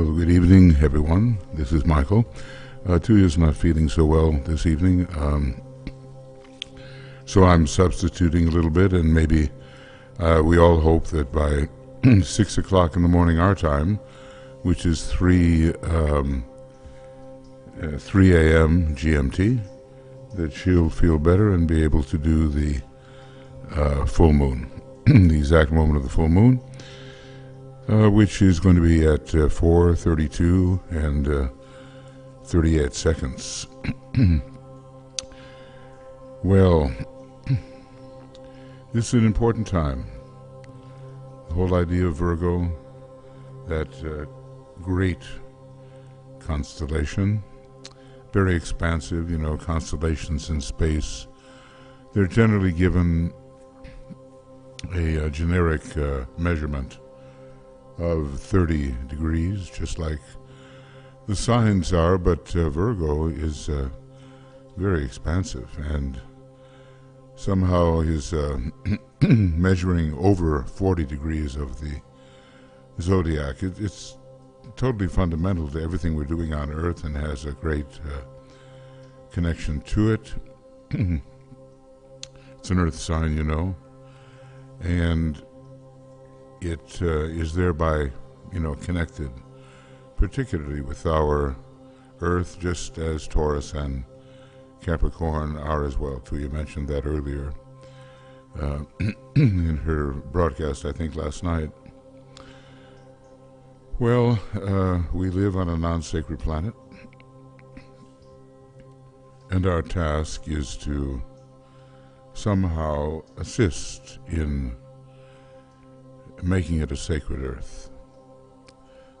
Well, good evening, everyone. This is Michael. Tu is not feeling so well this evening, so I'm substituting a little bit, and maybe we all hope that by 6 o'clock in the morning our time, which is 3 a.m. GMT, that she'll feel better and be able to do the full moon, the exact moment of the full moon, which is going to be at 4:32 and 38 seconds. Well, this is an important time. The whole idea of Virgo, that great constellation, very expansive, constellations in space. They're generally given a generic measurement of 30 degrees, just like the signs are, but Virgo is very expansive, and somehow is measuring over 40 degrees of the zodiac. It's totally fundamental to everything we're doing on Earth and has a great connection to it. It's an Earth sign, and it is thereby, connected particularly with our Earth, just as Taurus and Capricorn are as well, too. You mentioned that earlier in her broadcast, I think last night. Well, we live on a non-sacred planet, and our task is to somehow assist in making it a sacred Earth.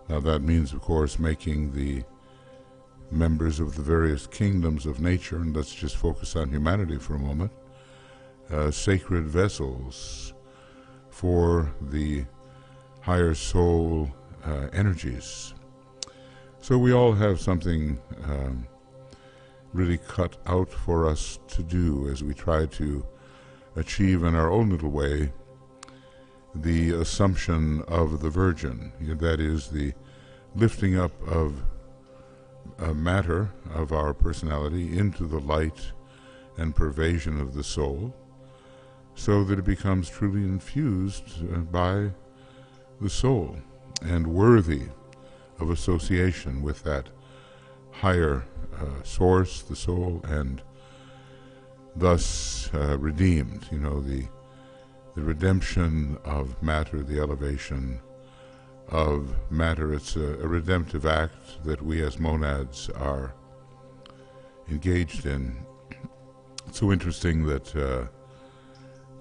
Now that means, of course, making the members of the various kingdoms of nature, and let's just focus on humanity for a moment, sacred vessels for the higher soul energies. So we all have something really cut out for us to do as we try to achieve in our own little way the assumption of the Virgin, that is, the lifting up of matter of our personality into the light and pervasion of the soul, so that it becomes truly infused by the soul and worthy of association with that higher source, the soul, and thus redeemed, the redemption of matter, the elevation of matter. It's a redemptive act that we as monads are engaged in. It's so interesting that the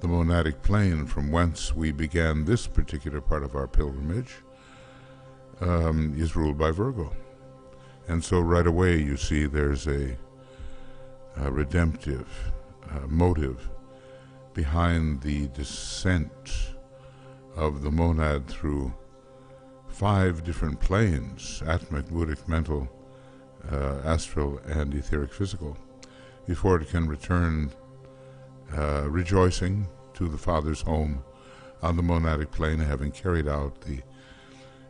monadic plane from whence we began this particular part of our pilgrimage is ruled by Virgo. And so right away you see there's a redemptive motive behind the descent of the monad through 5 different planes: atmic, buddhic, mental, astral, and etheric physical, before it can return rejoicing to the Father's home on the monadic plane, having carried out the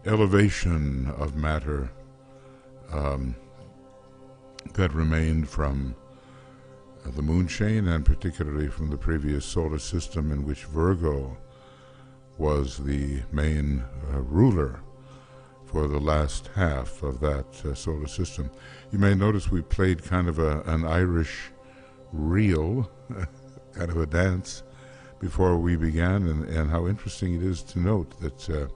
elevation of matter that remained from the moon chain, and particularly from the previous solar system in which Virgo was the main ruler for the last half of that solar system. You may notice we played kind of an Irish reel, kind of a dance, before we began, and how interesting it is to note that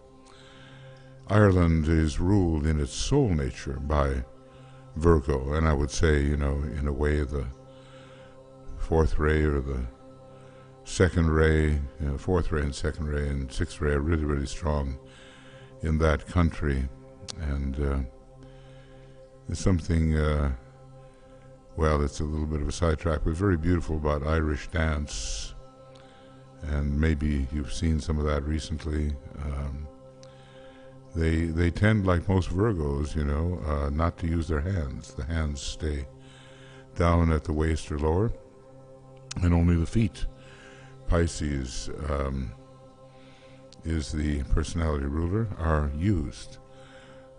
Ireland is ruled in its soul nature by Virgo, and I would say, in a way, the fourth ray or the second ray, fourth ray and second ray and sixth ray are really, really strong in that country. And there's something, it's a little bit of a sidetrack, but very beautiful about Irish dance, and maybe you've seen some of that recently. They tend, like most Virgos, not to use their hands. The hands stay down at the waist or lower, and only the feet. Pisces is the personality ruler, are used.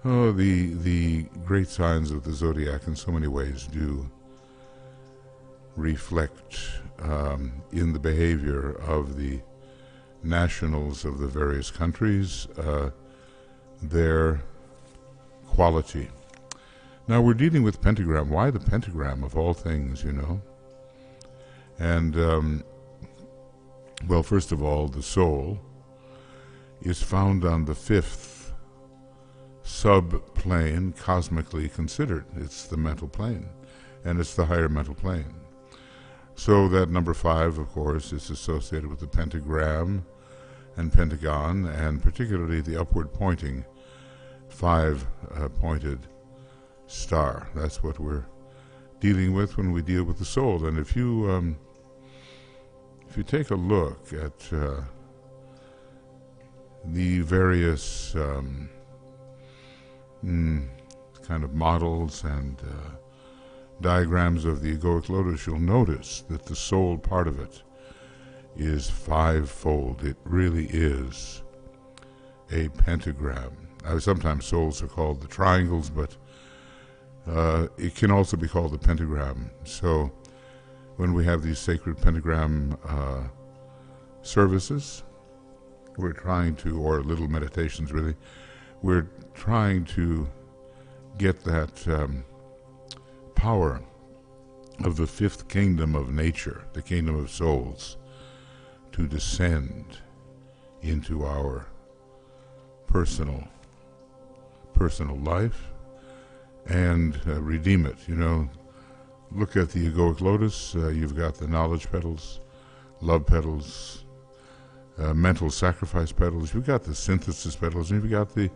Oh, the great signs of the zodiac in so many ways do reflect in the behavior of the nationals of the various countries their quality. Now we're dealing with pentagram. Why the pentagram of all things, you know? And well, first of all, the soul is found on the fifth subplane, cosmically considered. It's the mental plane, and it's the higher mental plane. So that number 5, of course, is associated with the pentagram and pentagon, and particularly the upward pointing 5-pointed star. That's what we're dealing with when we deal with the soul. And if you take a look at the various kind of models and diagrams of the egoic lotus, you'll notice that the soul part of it is 5-fold. It really is a pentagram. Sometimes souls are called the triangles, but it can also be called the pentagram. So when we have these sacred pentagram services, we're trying to, or little meditations really, we're trying to get that power of the fifth kingdom of nature, the kingdom of souls, to descend into our personal life and redeem it. You know, look at the egoic lotus. You've got the knowledge petals, love petals, mental sacrifice petals. You've got the synthesis petals, and you've got the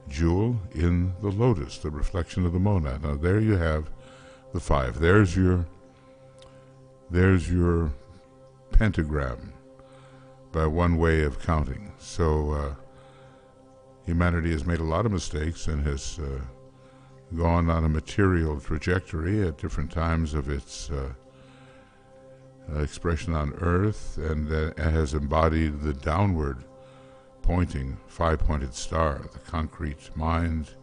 jewel in the lotus, the reflection of the monad. Now there you have the 5. There's your pentagram by one way of counting. So humanity has made a lot of mistakes and has gone on a material trajectory at different times of its expression on earth, and has embodied the downward pointing 5-pointed star, the concrete mind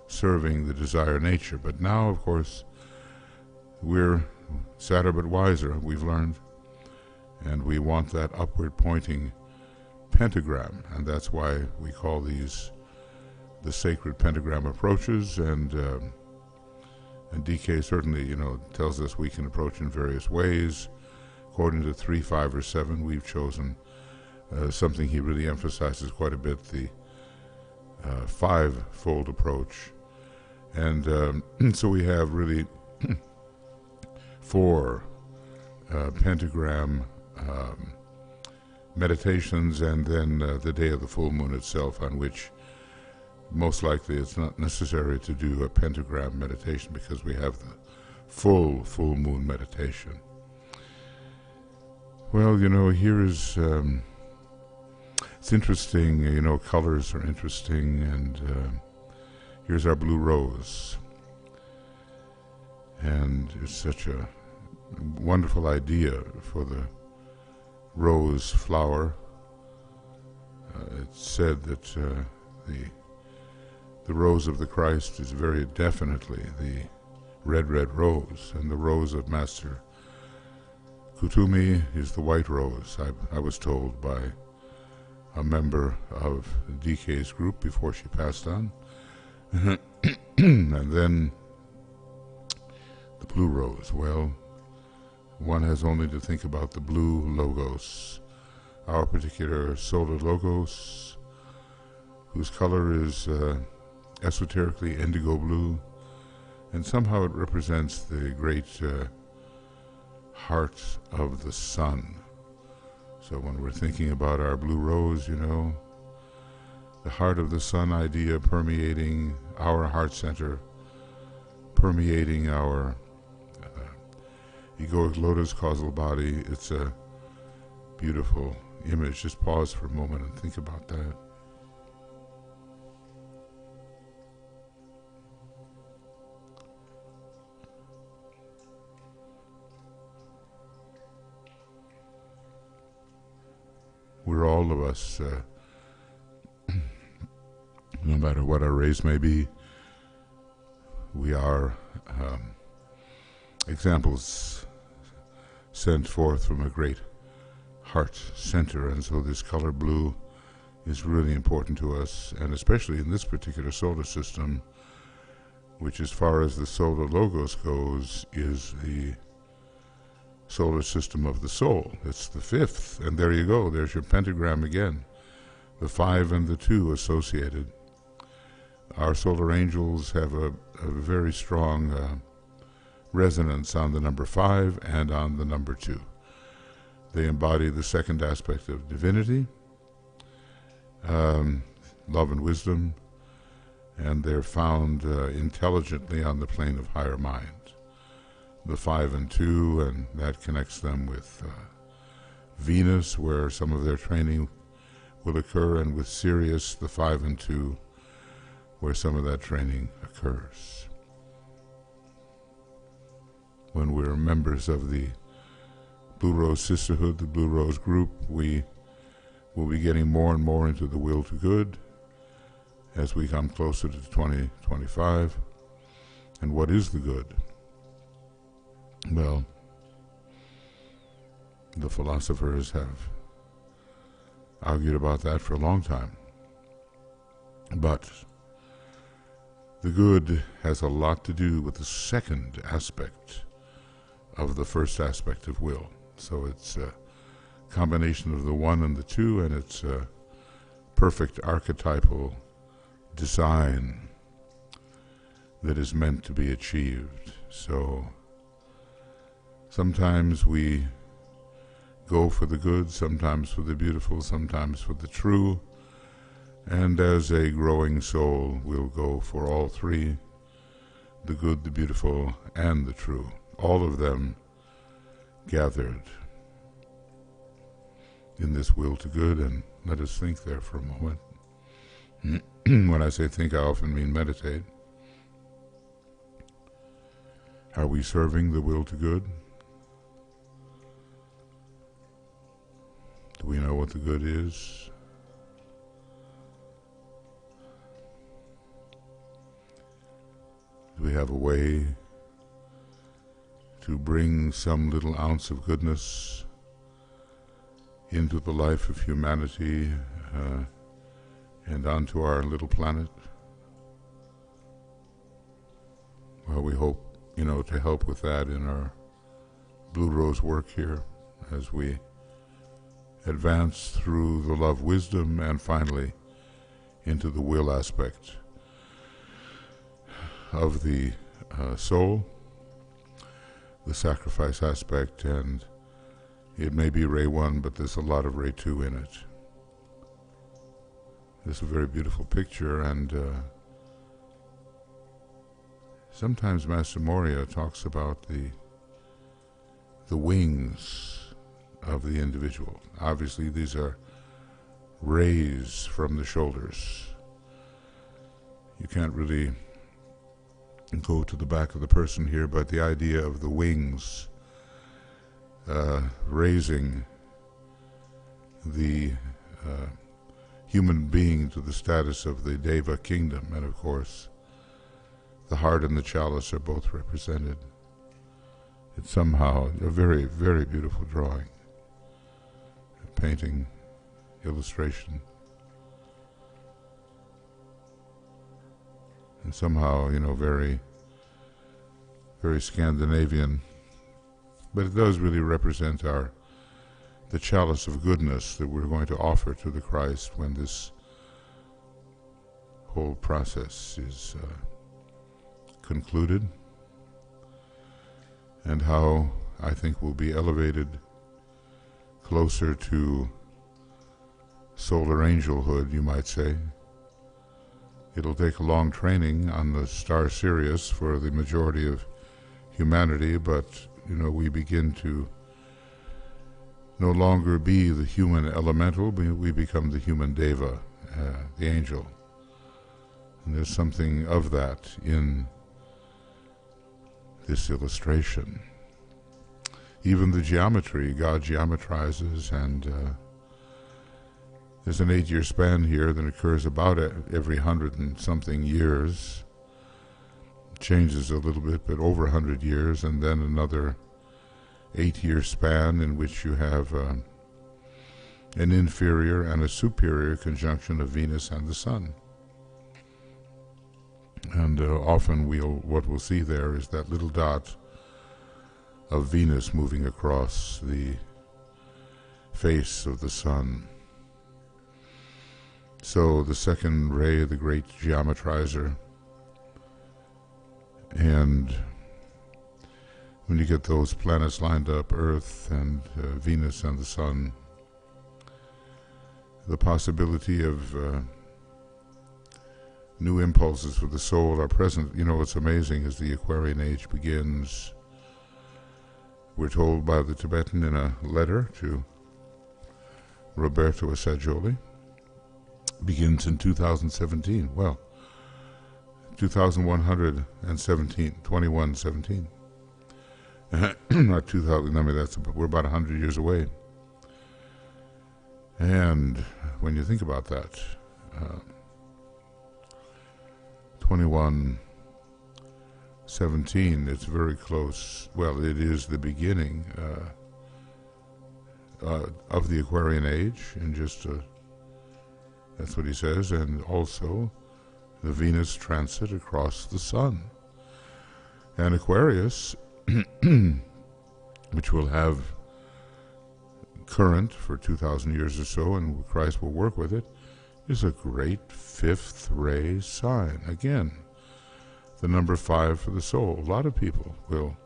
serving the desire nature. But now, of course, we're sadder but wiser, we've learned, and we want that upward pointing pentagram, and that's why we call these the sacred pentagram approaches. And DK certainly, you know, tells us we can approach in various ways. According to 3, 5, or 7, we've chosen something he really emphasizes quite a bit, the 5-fold approach. And so we have really 4 pentagram meditations, and then the day of the full moon itself, on which most likely it's not necessary to do a pentagram meditation because we have the full moon meditation. Well, you know, here is it's interesting, you know, colors are interesting, and here's our blue rose, and it's such a wonderful idea for the rose flower. It's said that the rose of the Christ is very definitely the red rose, and the rose of Master Kutumi is the white rose. I was told by a member of DK's group before she passed on. And then the blue rose. Well, one has only to think about the blue logos, our particular solar logos, whose color is esoterically indigo blue, and somehow it represents the great heart of the sun. So when we're thinking about our blue rose, you know, the heart of the sun idea permeating our heart center, permeating our egoic lotus causal body, it's a beautiful image. Just pause for a moment and think about that. We're all of us No matter what our race may be, we are examples sent forth from a great heart center, and so this color blue is really important to us, and especially in this particular solar system, which as far as the solar logos goes is the solar system of the soul. It's the fifth, and there you go, there's your pentagram again, the 5 and the 2 associated. Our solar angels have a very strong resonance on the number 5 and on the number 2. They embody the second aspect of divinity, love and wisdom, and they're found intelligently on the plane of higher mind. The 5 and 2, and that connects them with Venus, where some of their training will occur, and with Sirius, the 5 and 2, where some of that training occurs. When we're members of the Blue Rose Sisterhood, the Blue Rose Group, we will be getting more and more into the will to good as we come closer to 2025. And what is the good? Well, the philosophers have argued about that for a long time. But the good has a lot to do with the second aspect of the first aspect of will. So it's a combination of the 1 and the 2, and it's a perfect archetypal design that is meant to be achieved. So sometimes we go for the good, sometimes for the beautiful, sometimes for the true, and as a growing soul we'll go for all three, the good, the beautiful, and the true, all of them gathered in this will to good. And let us think there for a moment. When I say think, I often mean meditate. Are we serving the will to good? Do we know what the good is? Do we have a way to bring some little ounce of goodness into the life of humanity and onto our little planet? Well, we hope, to help with that in our Blue Rose work here as we advance through the love wisdom and finally into the will aspect of the soul, the sacrifice aspect, and it may be Ray 1, but there's a lot of Ray 2 in it. It's a very beautiful picture, and sometimes Master Moria talks about the wings of the individual. Obviously these are rays from the shoulders. You can't really go to the back of the person here, but the idea of the wings raising the human being to the status of the Deva kingdom, and of course the heart and the chalice are both represented. It's somehow a very, very beautiful drawing, a painting, illustration, and somehow, very, very Scandinavian, but it does really represent the chalice of goodness that we're going to offer to the Christ when this whole process is concluded, and how I think we'll be elevated closer to solar angelhood, you might say. It'll take a long training on the star Sirius for the majority of humanity, but we begin to no longer be the human elemental, we become the human Deva, the angel. And there's something of that in this illustration. Even the geometry, God geometrizes, and There's an 8-year span here that occurs about every 100 and something years. Changes a little bit, but over 100 years, and then another 8-year span in which you have an inferior and a superior conjunction of Venus and the Sun. And often what we'll see there is that little dot of Venus moving across the face of the Sun. So the second ray, the great geometrizer, and when you get those planets lined up, Earth and Venus and the Sun, the possibility of new impulses for the soul are present. You know, what's amazing is the Aquarian age begins, we're told by the Tibetan in a letter to Roberto Assagioli, begins in 2017. Well, 2117, 2117. Not 2000, I mean, we're about 100 years away. And when you think about that, 2117, it's very close. Well, it is the beginning of the Aquarian age, and just that's what he says, and also the Venus transit across the Sun. And Aquarius, which will have current for 2,000 years or so, and Christ will work with it, is a great fifth ray sign. Again, the number 5 for the soul. A lot of people will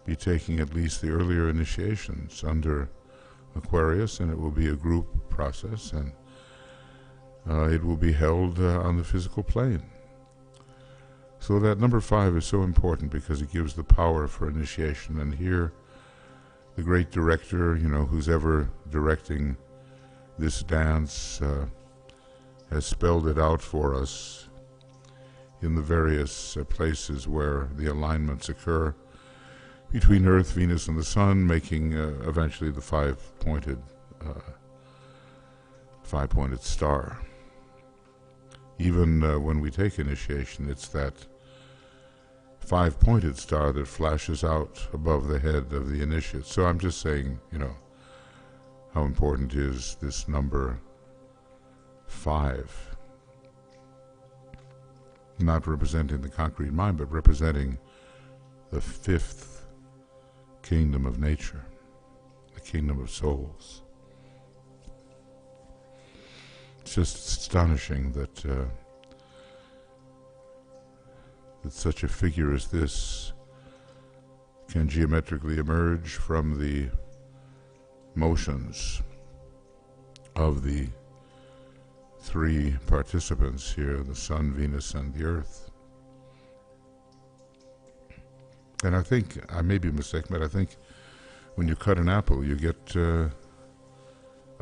be taking at least the earlier initiations under Aquarius, and it will be a group process, and it will be held on the physical plane. So that number 5 is so important because it gives the power for initiation. And here, the great director, you know, who's ever directing this dance, has spelled it out for us in the various places where the alignments occur between Earth, Venus, and the Sun, making eventually the five-pointed star. Even when we take initiation, it's that five-pointed star that flashes out above the head of the initiate. So I'm just saying, you know, how important is this number 5? Not representing the concrete mind, but representing the 5th kingdom of nature, the kingdom of souls. It's just astonishing that that such a figure as this can geometrically emerge from the motions of the 3 participants here, the Sun, Venus, and the Earth. And I think, I may be mistaken, but I think when you cut an apple, you get a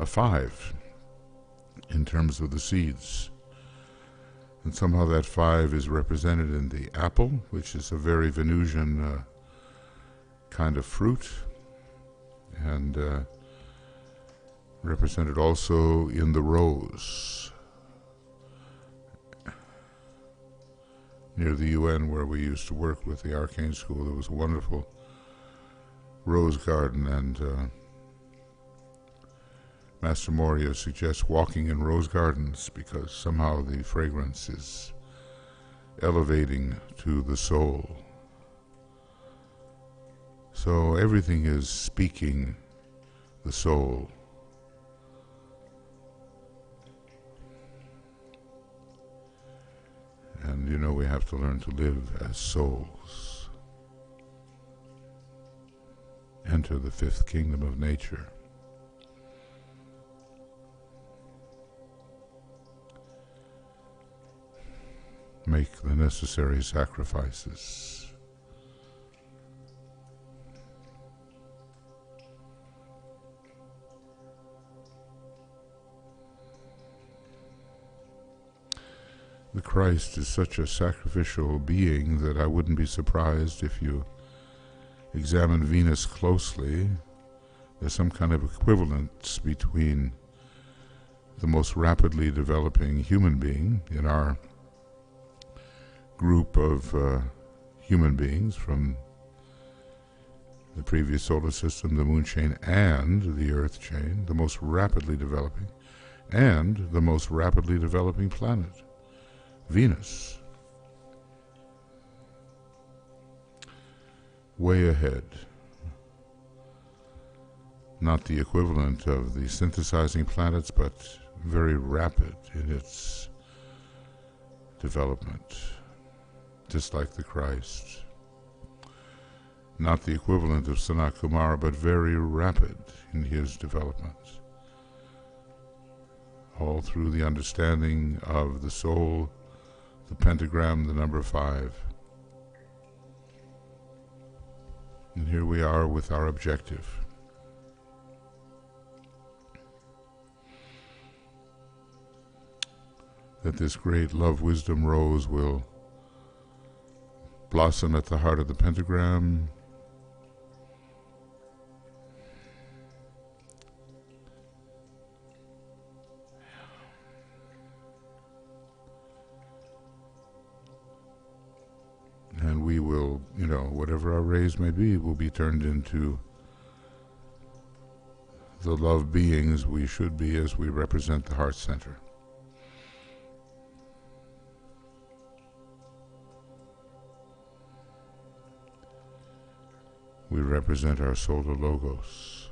5 in terms of the seeds. And somehow that 5 is represented in the apple, which is a very Venusian kind of fruit, and represented also in the rose. Near the UN where we used to work with the Arcane School, there was a wonderful rose garden, and Master Moria suggests walking in rose gardens because somehow the fragrance is elevating to the soul. So everything is speaking the soul. And you know, we have to learn to live as souls. Enter the 5th kingdom of nature. Make the necessary sacrifices. The Christ is such a sacrificial being that I wouldn't be surprised if you examine Venus closely. There's some kind of equivalence between the most rapidly developing human being in our group of human beings from the previous solar system, the moon chain and the earth chain, the most rapidly developing, and the most rapidly developing planet, Venus. Way ahead. Not the equivalent of the synthesizing planets, but very rapid in its development, just like the Christ. Not the equivalent of Sanat Kumara, but very rapid in his development. All through the understanding of the soul, the pentagram, the number 5. And here we are with our objective. That this great love-wisdom rose will blossom at the heart of the pentagram, and we will, whatever our rays may be, will be turned into the love beings we should be as we represent the heart center. We represent our solar logos.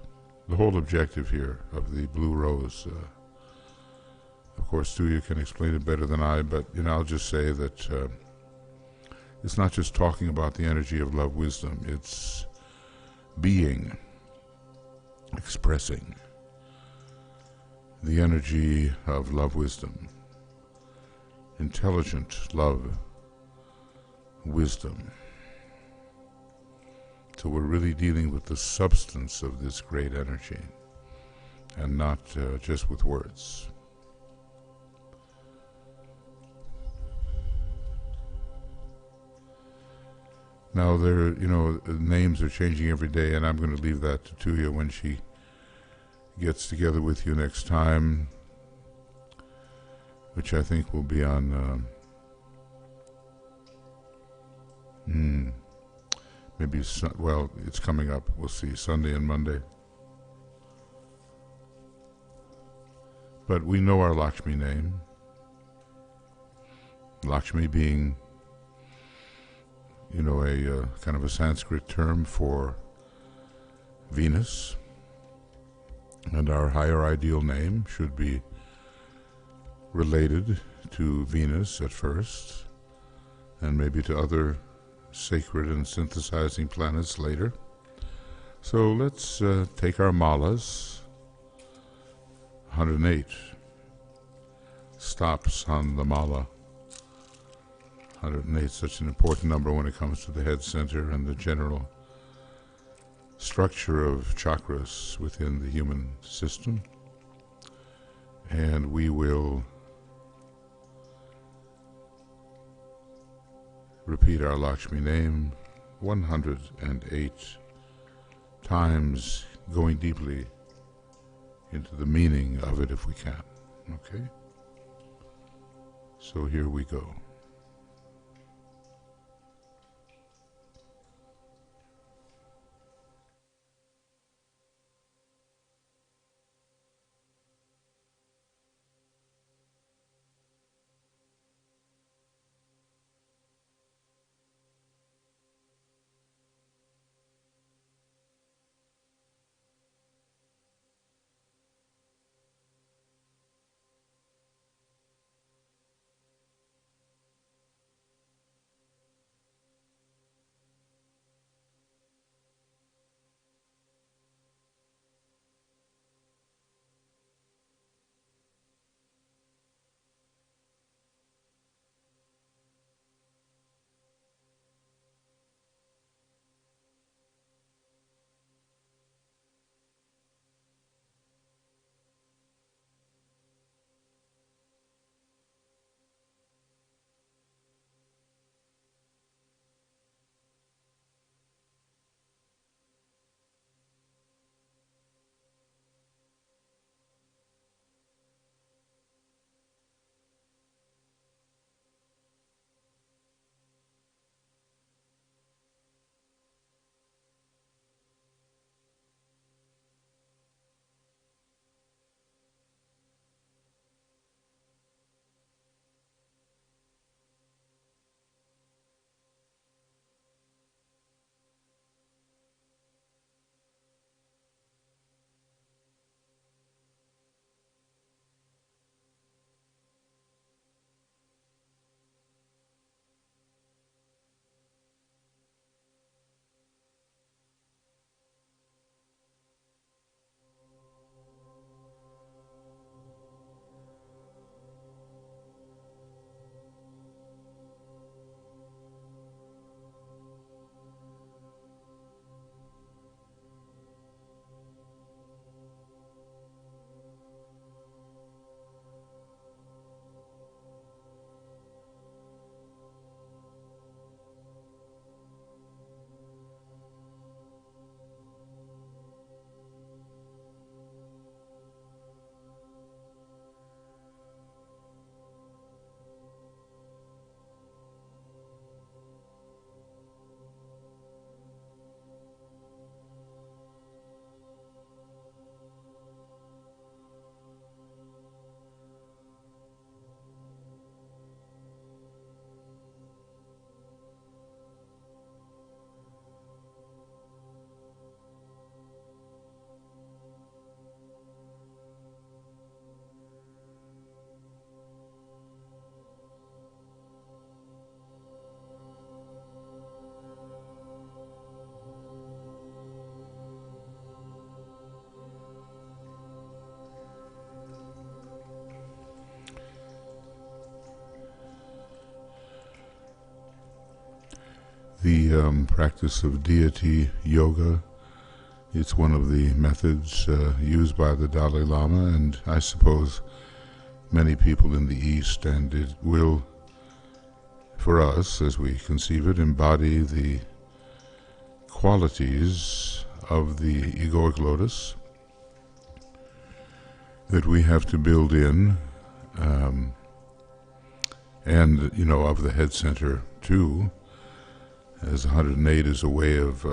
The whole objective here of the blue rose, of course, Stuya can explain it better than I, but I'll just say that it's not just talking about the energy of love wisdom, it's being, expressing the energy of love wisdom, intelligent love wisdom. So we're really dealing with the substance of this great energy and not just with words. Now names are changing every day, and I'm going to leave that to Tuya when she gets together with you next time, which I think will be on maybe, it's coming up. We'll see, Sunday and Monday. But we know our Lakshmi name. Lakshmi being, a kind of a Sanskrit term for Venus. And our higher ideal name should be related to Venus at first, and maybe to other sacred and synthesizing planets later. So let's take our malas, 108 stops on the mala. 108 is such an important number when it comes to the head center and the general structure of chakras within the human system. And we will repeat our Lakshmi name 108 times, going deeply into the meaning of it if we can. Okay? So here we go. the practice of deity yoga. It's one of the methods used by the Dalai Lama, and I suppose many people in the East, and it will, for us, as we conceive it, embody the qualities of the egoic lotus that we have to build in, and, of the head center too, as 108 is a way of,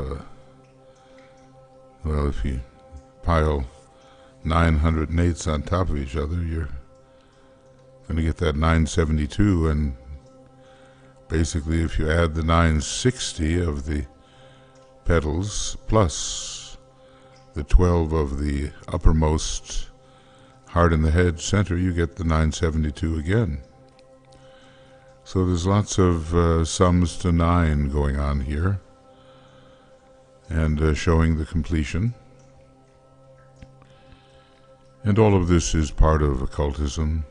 if you pile 908s on top of each other, you're going to get that 972, and basically if you add the 960 of the petals plus the 12 of the uppermost heart in the head center, you get the 972 again. So there's lots of sums to 9 going on here, and showing the completion. And all of this is part of occultism.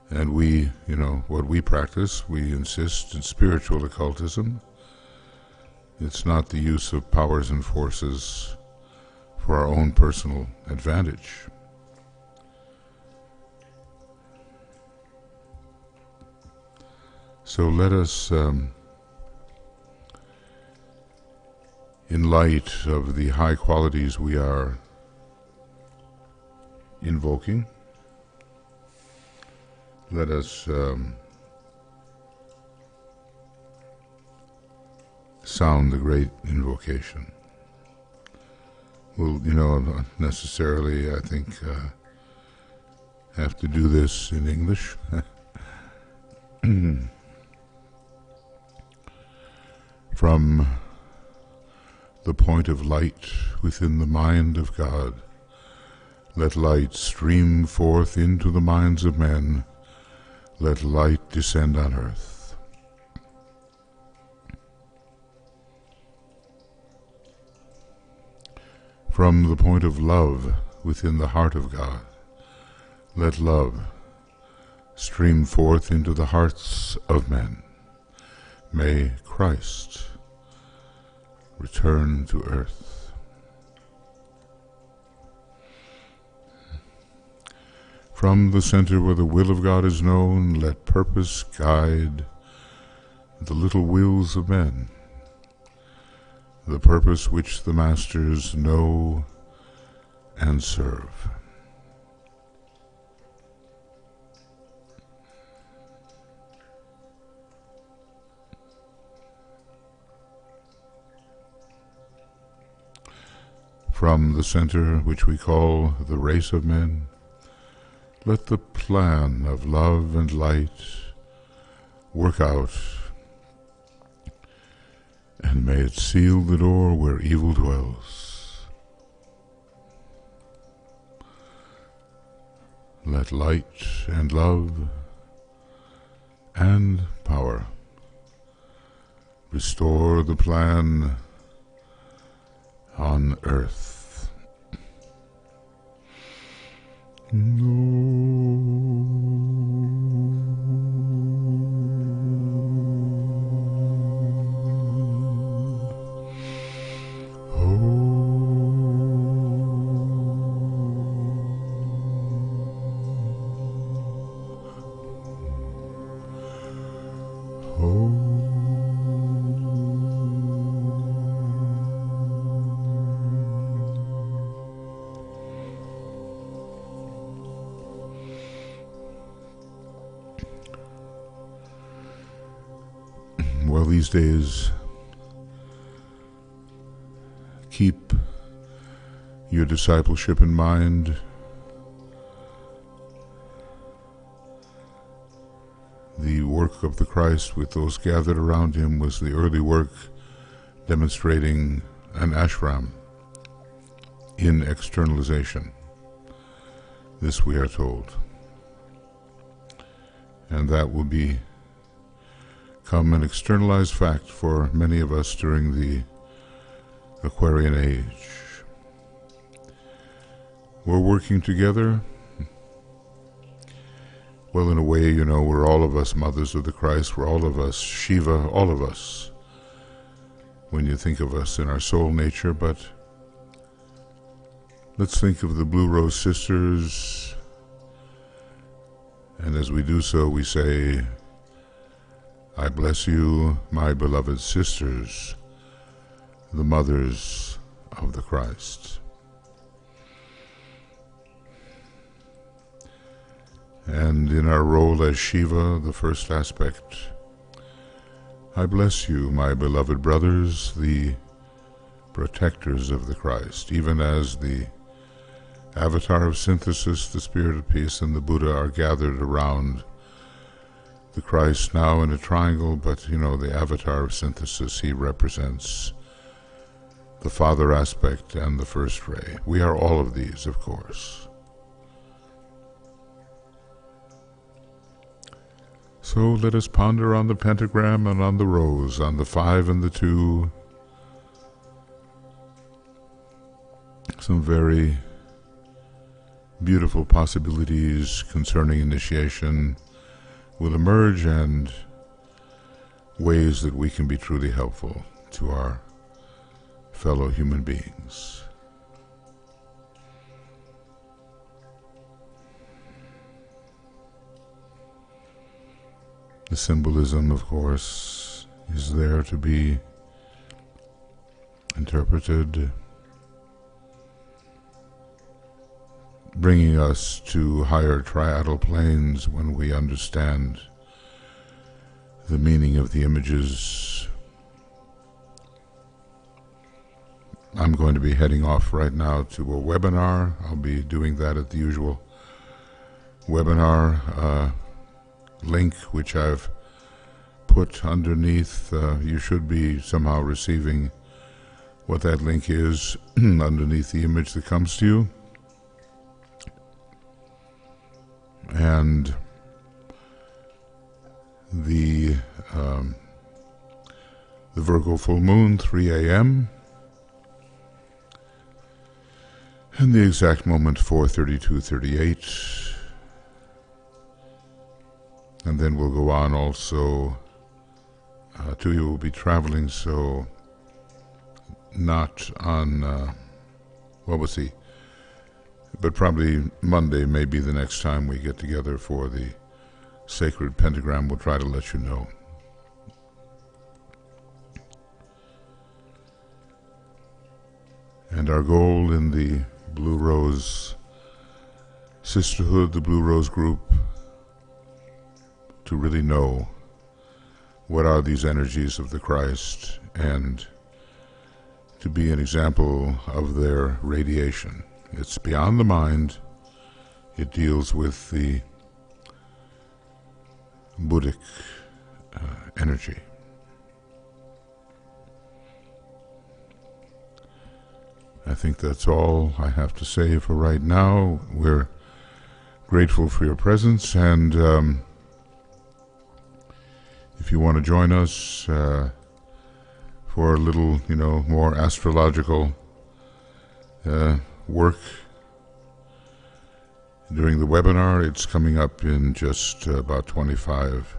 And we, what we practice, we insist in spiritual occultism. It's not the use of powers and forces for our own personal advantage. So let us, in light of the high qualities we are invoking, let us sound the great invocation. We'll, not necessarily, I think, have to do this in English. From the point of light within the mind of God, let light stream forth into the minds of men. Let light descend on earth. From the point of love within the heart of God, let love stream forth into the hearts of men. May Christ return to earth. From the center where the will of God is known, let purpose guide the little wills of men, the purpose which the masters know and serve. From the center which we call the race of men, let the plan of love and light work out, and may it seal the door where evil dwells. Let light and love and power restore the plan on earth. Well, these days, keep your discipleship in mind. The work of the Christ with those gathered around him was the early work demonstrating an ashram in externalization. This we are told. And that will become an externalized fact for many of us during the Aquarian age. We're working together. Well, in a way, you know, we're all of us mothers of the Christ, we're all of us Shiva, all of us, when you think of us in our soul nature. But let's think of the Blue Rose Sisters, and as we do so, we say, I bless you, my beloved sisters, the mothers of the Christ. And in our role as Shiva, the first aspect, I bless you, my beloved brothers, the protectors of the Christ, even as the avatar of synthesis, the Spirit of Peace, and the Buddha are gathered around the Christ now in a triangle, but you know, the avatar of synthesis, he represents the Father aspect and the first ray. We are all of these, of course. So let us ponder on the pentagram and on the rose, on the 5 and the 2. Some very beautiful possibilities concerning initiation will emerge, and ways that we can be truly helpful to our fellow human beings. The symbolism, of course, is there to be interpreted, bringing us to higher triadal planes when we understand the meaning of the images. I'm going to be heading off right now to a webinar. I'll be doing that at the usual webinar link, which I've put underneath. You should be somehow receiving what that link is underneath the image that comes to you. And the Virgo full moon, 3 a.m., and the exact moment, 4:32:38. And then we'll go on also. 2 of you will be traveling, so not on, well, we'll see. But probably Monday may be the next time we get together for the Sacred Pentagram. We'll try to let you know. And our goal in the Blue Rose Sisterhood, the Blue Rose Group, to really know what are these energies of the Christ and to be an example of their radiation. It's beyond the mind. It deals with the Buddhic energy. I think that's all I have to say for right now. We're grateful for your presence, and if you want to join us for a little, more astrological work during the webinar, it's coming up in just about 25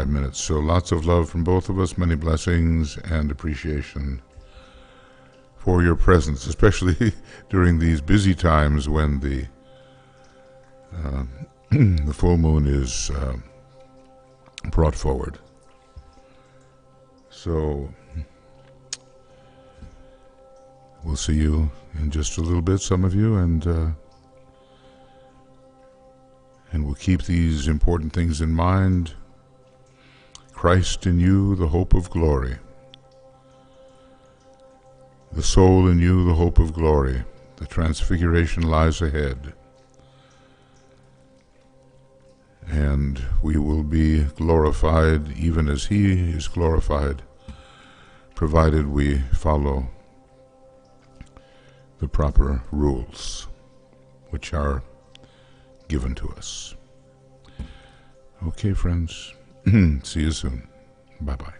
minutes. So lots of love from both of us, many blessings and appreciation for your presence, especially during these busy times when the the full moon is brought forward. So we'll see you in just a little bit, some of you, and we'll keep these important things in mind. Christ in you, the hope of glory. The soul in you, the hope of glory. The transfiguration lies ahead. And we will be glorified even as He is glorified, provided we follow the proper rules which are given to us. Okay, friends. See you soon. Bye-bye.